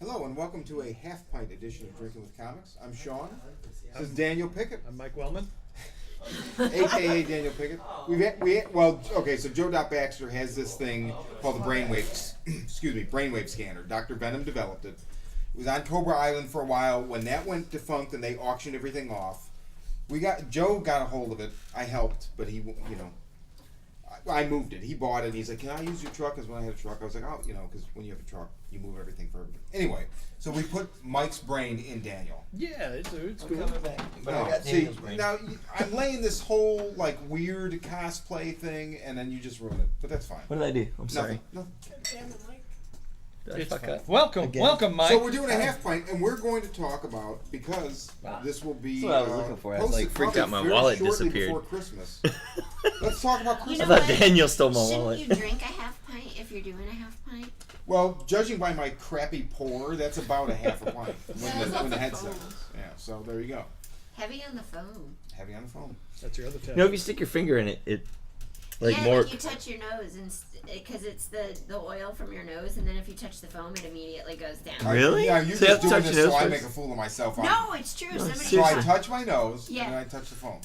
Hello and welcome to a Half-Pint edition of Drinking with Comics. I'm Sean. This is Daniel Pickett. I'm Mike Wellman. AKA Daniel Pickett. So Joe Baxter has this thing called the brainwave scanner. Dr. Venom developed it. It was on Cobra Island for a while. When that went defunct and they auctioned everything off, Joe got a hold of it. I helped, but I moved it. He bought it. And he's like, "Can I use your truck?" Because when I had a truck, I was like, "Oh, because when you have a truck, you move everything for everybody." Anyway, so we put Mike's brain in Daniel. Yeah, it's cool. But I got Daniel's brain. Now I'm laying this whole weird cosplay thing, and then you just ruin it. But that's fine. What did I do? I'm sorry. Nothing. Damn it, Mike. It's fine. Welcome, Mike. So we're doing a Half-Pint, and we're going to talk about, because this will be. That's what I was looking for. I was posted freaked out. My very wallet shortly disappeared. Before Christmas. Let's talk about Christmas. I thought Daniel stole my wallet. Shouldn't you drink a half-pint if you're doing a half-pint? Well, judging by my crappy pour, that's about a half a pint when the headset is. Yeah, so there you go. Heavy on the phone. Heavy on the phone. That's your other tip. If you stick your finger in it Like you touch your nose, and because it's the oil from your nose, and then if you touch the foam, it immediately goes down. Really? Yeah, you're So you have just to doing touch this your so nose I first? make a fool of myself. No, it's true. Somebody So I told- touch my nose, Yeah. and then I touch the foam.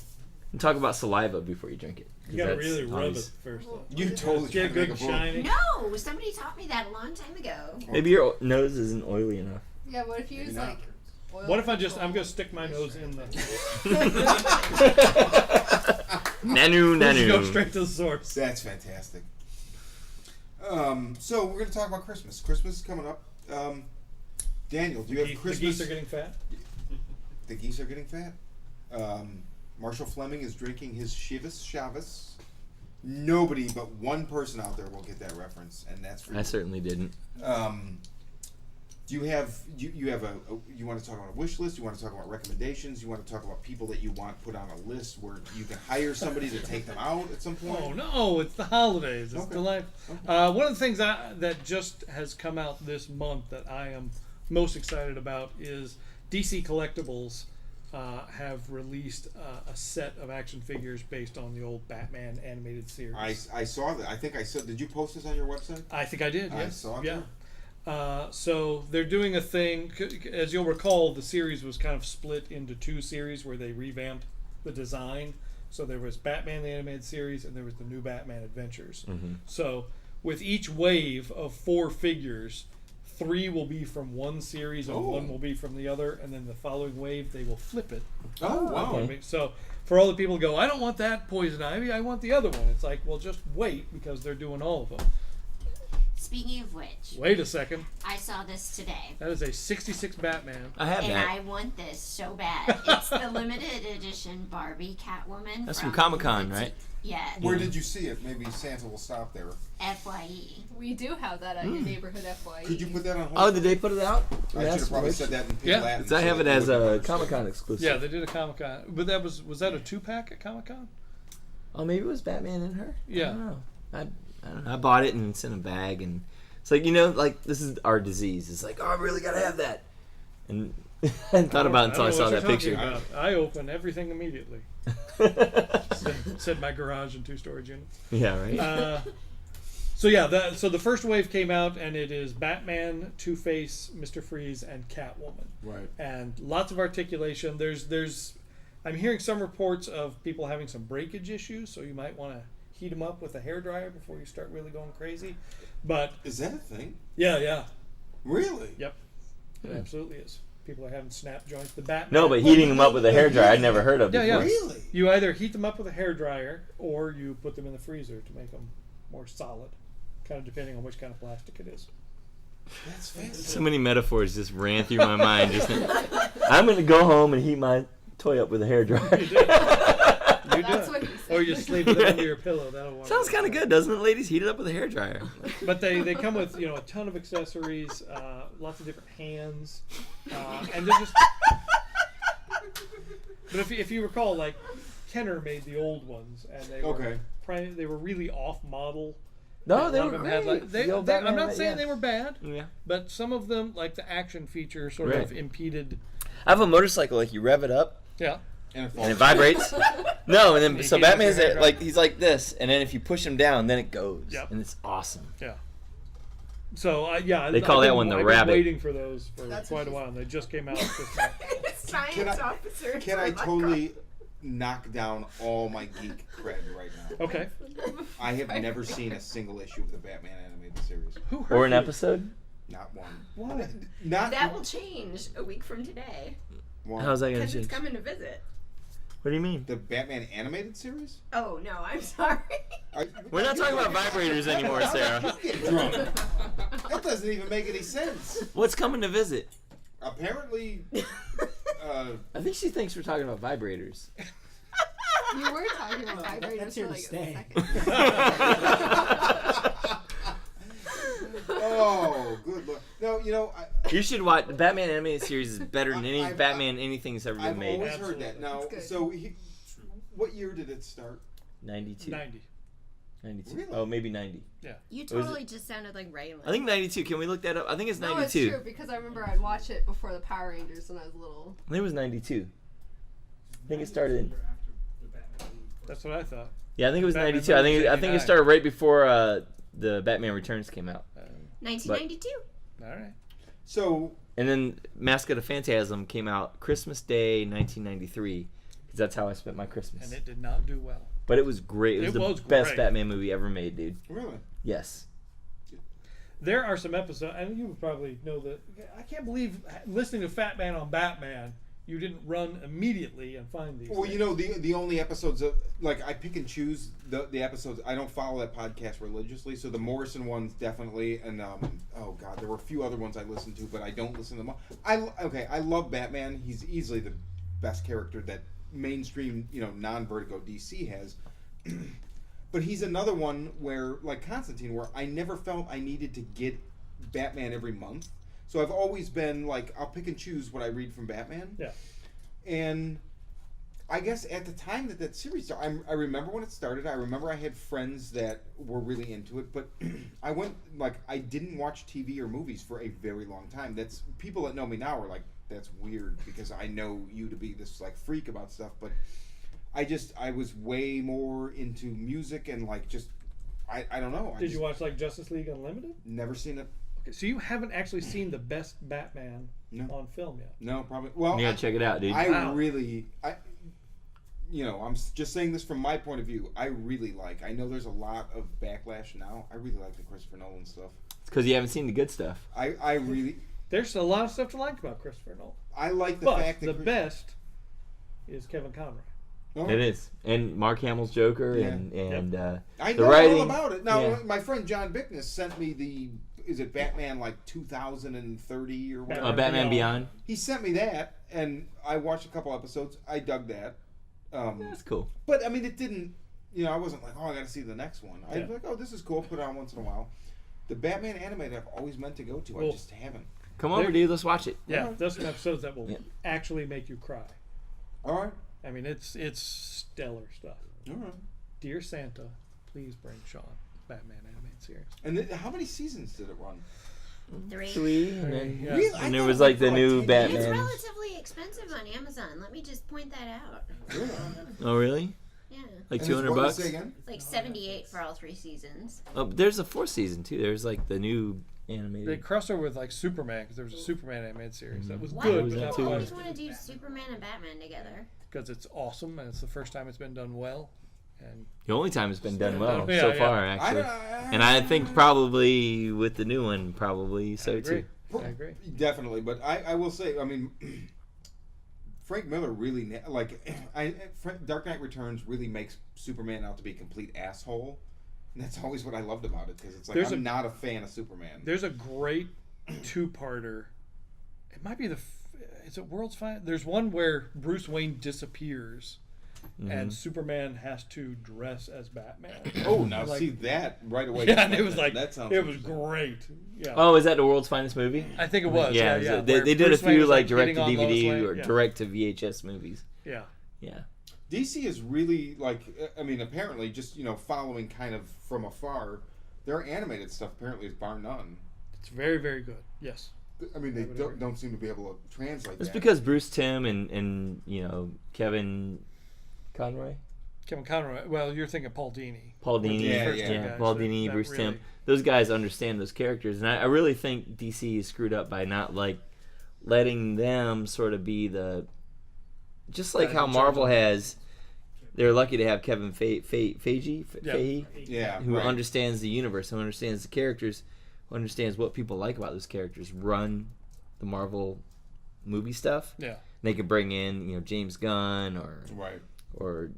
And talk about saliva before you drink it. You gotta really rub it first. Though. You totally Get trying to make good a and fool. shiny. No, somebody taught me that a long time ago. Maybe your nose isn't oily enough. Yeah, what if you use not. oil? What if I'm gonna stick my nose in the... Nanu, Just go nanu. straight to the source. That's fantastic. So we're going to talk about Christmas. Christmas is coming up. Daniel, do you have Christmas? The geese are getting fat? The geese are getting fat. Marshall Fleming is drinking his Chivas. Nobody but one person out there will get that reference, and that's for you. I certainly didn't. Do you have you want to talk about a wish list? You want to talk about recommendations? You want to talk about people that you want put on a list where you can hire somebody to take them out at some point? Oh no, it's the holidays. It's Okay. delightful. Okay. One of the things that just has come out this month that I am most excited about is DC Collectibles have released a set of action figures based on the old Batman animated series. I saw that. I think I said. Did you post this on your website? I think I did. I Yes. saw it Yeah. there. So they're doing a thing. As you'll recall, the series was kind of split into two series where they revamped the design. So there was Batman the Animated Series, and there was the New Batman Adventures. Mm-hmm. So with each wave of 4 figures, 3 will be from one series and 1 will be from the other, and then the following wave they will flip it. Oh wow! Okay. So for all the people who go, I don't want that Poison Ivy, I want the other one. It's like, well, just wait, because they're doing all of them. Speaking of which, Wait a second. I saw this today. That is a 66 Batman. I have And that. I want this so bad. It's the limited edition Barbie Catwoman. That's from Comic-Con, the right? Yeah. Where did you see it? Maybe Santa will stop there. FYE. We do have that at your neighborhood FYE. Could you put that on hold? Oh, did they put it out? I should have probably said that in Pig Yeah. Latin. I have so it that as you a wouldn't Comic-Con exclusive. Yeah, they did a Comic-Con. But was that a 2-pack at Comic-Con? Oh, maybe it was Batman and her? Yeah. I don't know. I don't know. I bought it and it's in a bag, and it's like, this is our disease. It's like, oh, I really gotta have that. And I hadn't thought about it until I saw that picture. I opened everything immediately. Said my garage and 2 storage units. Yeah, right? So the first wave came out, and it is Batman, Two-Face, Mr. Freeze, and Catwoman. Right. And lots of articulation. I'm hearing some reports of people having some breakage issues, so you might want to heat them up with a hairdryer before you start really going crazy. But Is that a thing? yeah, Really? yep, it absolutely is. People are having snap joints. The Batman. No, but heating them up with a hairdryer I'd never heard of Yeah, before. yeah. Really? You either heat them up with a hairdryer or you put them in the freezer to make them more solid, kind of depending on which kind of plastic it is. That's fantastic. So many metaphors just ran through my mind. I'm going to go home and heat my toy up with a hairdryer. You do That's it. what he said. Or you sleep with it under your pillow. That'll work. Sounds kind of good, doesn't it, ladies? Heat it up with a hairdryer. But they come with a ton of accessories, lots of different hands, and they're just. But if you recall, like Kenner made the old ones, and they were really off model. No, A they lot were of them had, great. like, The old I'm Batman, not saying yeah. they were bad, Yeah. but some of them, like the action feature, sort Right. of impeded. I have a motorcycle, like you rev it up Yeah. And and it vibrates. No, and then You so can't Batman's use your like he's like this, and then if you push him down, then it goes, Yep. and it's awesome. Yeah. So yeah, They call I've that been- one the I've been rabbit. waiting for those for That's quite what a she while, and they just came out this month. Science Can I- officer. Can I totally knock down all my geek cred right now? Okay. I have never seen a single issue of the Batman animated series. Who hurt Or an you? episode? Not one. What? Not That will change a week from today one. How's that going to because it's change? coming to visit. What do you mean? The Batman animated series? Oh no, I'm sorry. We're not talking about vibrators anymore, Sarah. Get drunk. That doesn't even make any sense. What's coming to visit? Apparently, I think she thinks we're talking about vibrators. You were talking about vibrators That's here for to like stay. a second. oh, good luck. No, you know, You should watch. The Batman animated series is better than any I've- Batman anything that's ever been I've made. always heard that. Now, That's good. so what year did it start? 92. 90. 92. Really? Oh, maybe 90. You was totally just sounded like Raylan. I think 92. Can we look that up? I think it's No, 92. it's true because I remember I'd watch it before the Power Rangers when I was little. I think it was 92. I think it started in. That's what I thought. Yeah, I think it was Batman 92. I think it 89. started right before the Batman Returns came out. 1992. All right. So And then Mask of the Phantasm came out Christmas Day 1993 because that's how I spent my Christmas. And it did not do well. But it was great. It was the best great. Batman movie ever made, dude. really, Yes. There are some episodes, and you would probably know that. I can't believe listening to Fat Man on Batman, you didn't run immediately and find these. well, things. you know, the only episodes of, like, I pick and choose the episodes. I don't follow that podcast religiously, so the Morrison ones definitely, and oh god, there were a few other ones I listened to, but I don't listen to them all. I love Batman. He's easily the best character that mainstream, non-Vertigo DC has. But he's another one where, like Constantine, where I never felt I needed to get Batman every month. So I've always been like, I'll pick and choose what I read from Batman. Yeah. And I guess at the time that series started, I remember when it started. I remember I had friends that were really into it, but I didn't watch TV or movies for a very long time. That's people that know me now are like, that's weird because I know you to be this like freak about stuff, but I was way more into music and like just I don't know. Did you watch like Justice League Unlimited? Never seen it. Okay, so you haven't actually seen the best Batman No. on film yet. No, probably. Well, You gotta check it out, dude. Wow. I'm just saying this from my point of view. I know there's a lot of backlash now. I really like the Christopher Nolan stuff. It's because you haven't seen the good stuff. I really, There's a lot of stuff to like about Christopher Nolan. I like the But fact that the best is Kevin Conroy. Oh, It is. And Mark Hamill's Joker Yeah. and I the know writing. all about it. Now, yeah. my friend John Bickness sent me is it Batman like 2030 or whatever? Batman Beyond. He sent me that, and I watched a couple episodes. I dug that. That's cool. But I mean, it didn't. I wasn't like, oh, I got to see the next one. I Yeah. was like, oh, this is cool. Put it on once in a while. The Batman animated I've always meant to go to. I Well, just haven't. Come over, dude. Let's watch it. Yeah, Alright. there's some episodes that will Yeah. actually make you cry. All right. I mean, it's stellar stuff. All right. Dear Santa, please bring Sean Batman animated series. And how many seasons did it run? 3, and then Yeah. Really? I and there thought was it like went the for, new 10 Batman. It's relatively expensive on Amazon. Let me just point that out. Oh, really? Yeah, Like And $200 what, bucks? say again? like 78 for all 3 seasons. Oh, but there's a 4th season too. There's like the new They animated. crossed over with like Superman because there was a Superman animated series that was Why good, do but people not too. always quite want to do Superman and Batman together? because it's awesome and it's the first time it's been done well. And The only time it's been done well Yeah, so yeah. far, I actually. don't, And I think probably with the new one, probably so I agree. too. I agree. Definitely, but I will say, I mean, Frank Miller really Dark Knight Returns really makes Superman out to be a complete asshole. And that's always what I loved about it because it's like I'm not a fan of Superman. There's a great 2-parter. It might be is it World's Finest? There's one where Bruce Wayne disappears and Superman has to dress as Batman. Oh, now Like- see that right away. Yeah, and it was like that sounds it was interesting. great. Yeah, Oh, is that the world's finest movie? I think it was. Yeah, Yeah, they where did a Bruce Wayne few was, like direct hitting to on Lois DVD Lane. or Yeah. direct to VHS movies. Yeah. Yeah. DC is really like, I mean, apparently just following kind of from afar, their animated stuff apparently is bar none. It's very, very good. Yes. I mean, they I would agree. don't seem to be able to translate It's that. because Bruce Timm and Kevin Conroy. Kevin Conroy. Well, you're thinking Paul Dini. Paul With Dini, the Yeah, first yeah. two yeah, guys Paul that- Dini, that Bruce really- Timm. Those guys understand those characters, and I really think DC is screwed up by not like letting them sort of be the, just like Guys how in charge Marvel of- has. They're lucky to have Kevin Feige, Yeah. Yeah, who right. understands the universe, who understands the characters, who understands what people like about those characters. Run the Marvel movie stuff. Yeah. They could bring in, James Gunn Right. or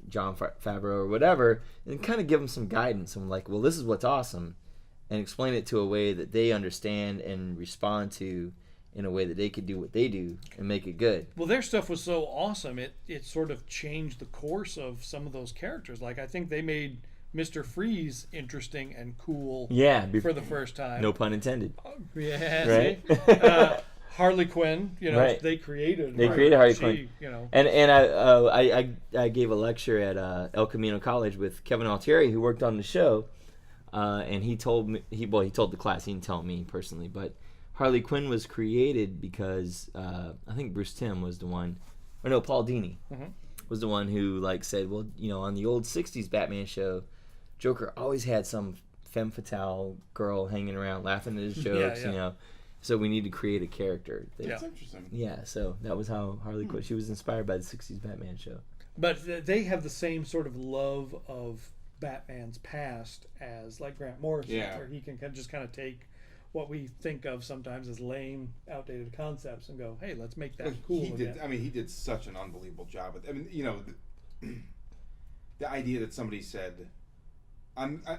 John Favreau or whatever, and kind of give them some guidance. I'm like, well, this is what's awesome, and explain it to a way that they understand and respond to in a way that they could do what they do and make it good. Well, their stuff was so awesome, it sort of changed the course of some of those characters. Like, I think they made Mr. Freeze interesting and cool Yeah, for the first time. no pun intended. Yeah, Right? see? Harley Quinn, Right. they created. They created Harley She, Quinn. You know, And I gave a lecture at El Camino College with Kevin Altieri, who worked on the show, and he told me he told the class. He didn't tell me personally, but Harley Quinn was created because I think Bruce Timm was the one, or no, Paul Dini was the one who said, well, on the old '60s Batman show, Joker always had some femme fatale girl hanging around laughing at his jokes, yeah. So we need to create a character. That's interesting. Yeah, so that was how Harley Quinn. She was inspired by the '60s Batman show. but they have the same sort of love of Batman's past as like Grant Morrison, Yeah. where he can just kind of take what we think of sometimes as lame, outdated concepts and go, hey, let's make that Well, cool he did. again. I mean, he did such an unbelievable job. The idea that somebody said,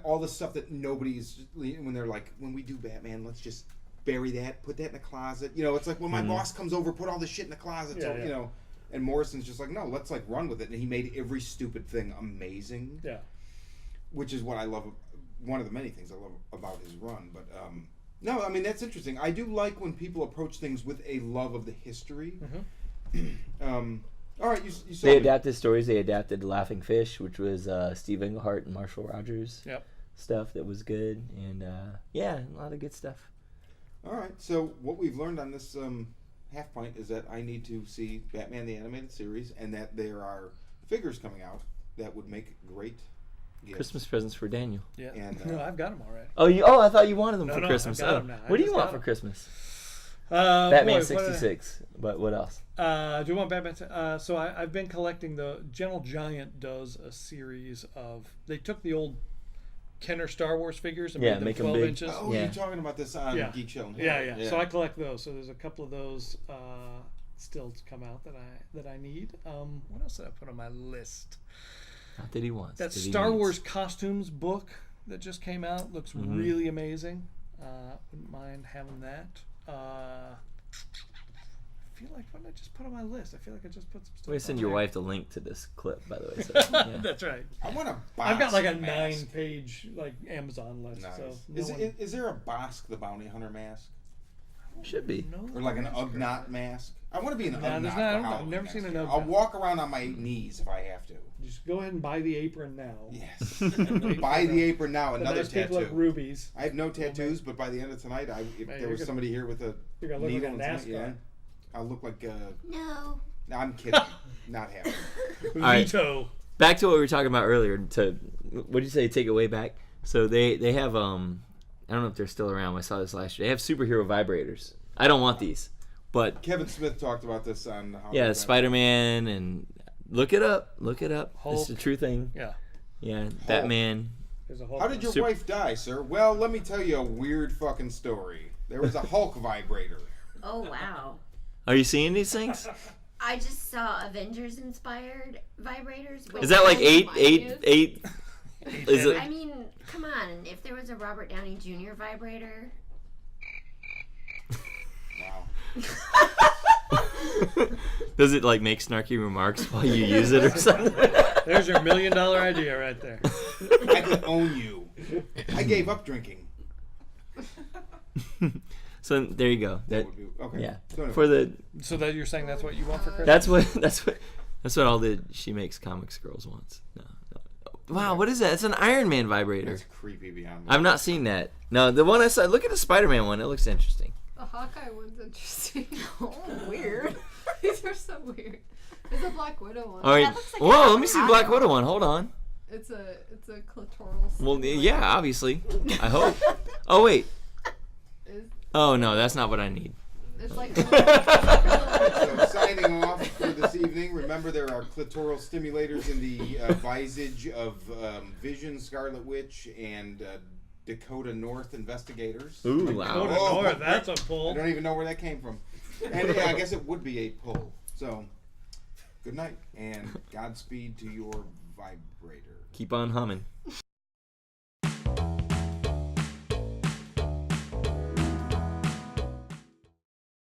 all the stuff that nobody's when they're like, when we do Batman, let's just bury that, put that in a closet. It's like when my boss comes over, put all this shit in the closet. Yeah, yeah. And Morrison's just like, no, let's run with it. And he made every stupid thing amazing. Yeah. Which is what I love. One of the many things I love about his run. But no, I mean, that's interesting. I do like when people approach things with a love of the history. All right, you saw They me. adapted stories. They adapted Laughing Fish, which was Steve Englehart and Marshall Rogers Yep. stuff that was good, and a lot of good stuff. All right, so what we've learned on this Half-Pint is that I need to see Batman the Animated Series, and that there are figures coming out that would make great gifts. Christmas presents for Daniel. Yeah. And, no, I've got them already. Oh, I thought you wanted them No, for no, Christmas. I've got Oh. 'em now. I What do you just want got for 'em. Christmas? Batman Boy, 66. But what else? Do you want Batman? So I've been collecting Gentle Giant does a series of. They took the old Kenner Star Wars figures and Yeah, made them make 'em 12 big. inches. Oh, Yeah. you're talking about this on Yeah. Geek Show. Yeah. So I collect those. So there's a couple of those still to come out that I need. What else did I put on my list? Not that he wants. That that he Star needs. Wars costumes book that just came out looks really amazing. Wouldn't mind having that. I feel like what did I just put on my list? I feel like I just put some stuff. I'm gonna send on your there. wife the link to this clip, by the way. So, yeah. That's right. I want a Bosk I've got like a mask. 9-page Amazon list. Nice. So no Is, one is there a Bosk the Bounty Hunter mask? Should be. knows Or like an that's Ugnaught correct. mask? I want to be an No, Ugnaught there's for not- I've Halloween never next seen an year. Ugnaught. I'll walk around on my knees if I have to. Just go ahead and buy the apron now. Yes. Buy the apron now, The another nice pink tattoo. like rubies. I have no tattoos, but by the end of tonight, if Man, there was you're somebody here with a You're gonna look like a needle and something, NASCAR. I'll look like No. No, I'm kidding. Not happening. right. Veto. Back to what we were talking about earlier. What did you say? Take it way back. So they have I don't know if they're still around. I saw this last year. They have superhero vibrators. I don't want these, but Kevin Smith talked about this on How yeah, About Spider-Man and look it up. Hulk. It's a true thing. Yeah. Yeah, Batman. There's a whole. How did your wife die, sir? Well, let me tell you a weird fucking story. There was a Hulk vibrator. Oh wow. Are you seeing these things? I just saw Avengers inspired vibrators. Is that like eight? Is I it? mean, come on. If there was a Robert Downey Jr. vibrator. Wow. Does it like make snarky remarks while you use it or something? There's your $1 million idea right there. I could own you. I gave up drinking. So there you go. That would be, okay. yeah. So anyway. For the So that you're saying that's what you want for Christmas? that's what all the She Makes Comics girls wants. No. Wow, what is that? It's an Iron Man vibrator. That's creepy beyond me. I've not seen that. No, the one I saw. Look at the Spider-Man one. It looks interesting. The Hawkeye one's interesting. Oh, weird. These are so weird. It's a Black Widow one. All right. looks like Whoa, a let me see the Black Widow one. Hold on. It's a clitoral. Well, yeah, obviously. I hope. Oh wait. It's, Oh no, that's not what I need. it's like. So signing off for this evening. Remember, there are clitoral stimulators in the visage of Vision, Scarlet Witch, and Dakota North investigators. Ooh, Go wow. to Oh, North, that's a I pull. don't even know where that came from. And yeah, I guess it would be a pull. So, good night and Godspeed to your vibrator. Keep on humming.